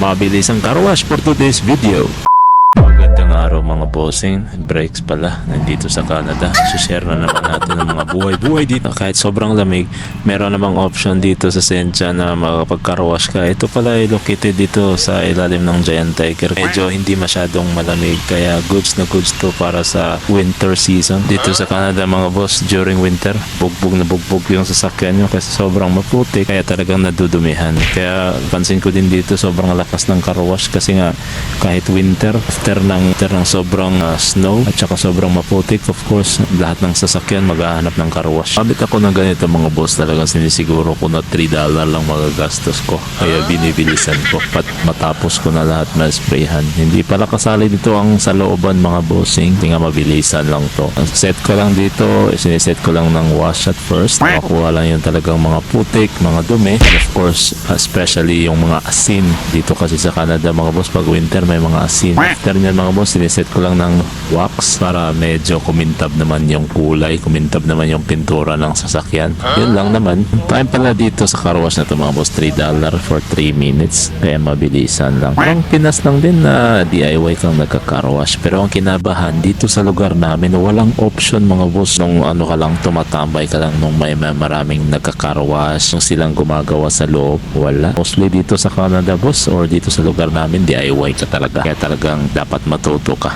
mabilis ang car wash for today's video. Magandang araw mga bossing. Brakes pala nandito sa Canada. Share na naman natin ang mga buhay-buhay dito. Kahit sobrang lamig, meron namang option dito sa Sencha na makapag-car wash ka. Ito pala ay located dito sa ilalim ng Giant Tiger. Medyo hindi masyadong malamig, kaya goods na goods to para sa winter season. Dito sa Canada mga boss, during winter, bugbog na bugbog yung sasakyan nyo kasi sobrang maputik, kaya talagang nadudumihan. Kaya pansin ko din dito sobrang lakas ng car wash kasi nga kahit winter, after ng sobrang snow at saka sobrang maputik, of course lahat ng sasakyan maghahanap ng car wash. Kabit ako ng ganito mga boss, talagang sinisiguro ko na $3 lang magagastos ko, kaya binibilisan ko pat matapos ko na lahat ma-sprayhan. Hindi pala kasali dito ang sa looban mga bossing, hindi nga mabilisan lang to. Ang set ko lang dito, siniset ko lang ng wash at first, makuha lang yung talagang mga putik, mga dumi, and of course especially yung mga asin. Dito kasi sa Canada mga boss, pag winter may mga asin. After nyan mga boss, siniset ko lang ng wax para medyo kumintab naman yung kulay, kumintab naman yung pintura ng sasakyan. Yun lang naman. Time pala dito sa car wash na to mga boss, $3 for 3 minutes, kaya mabilisan lang. Ang Pinas lang din na DIY kang nagka-car wash, pero ang kinabahan dito sa lugar namin, walang option mga boss. Nung ano ka lang, tumatambay ka lang nung may maraming nagka-car wash, nung silang gumagawa sa loob, wala. Mostly dito sa Canada boss, or dito sa lugar namin, DIY ka talaga, kaya talagang dapat matuto ka.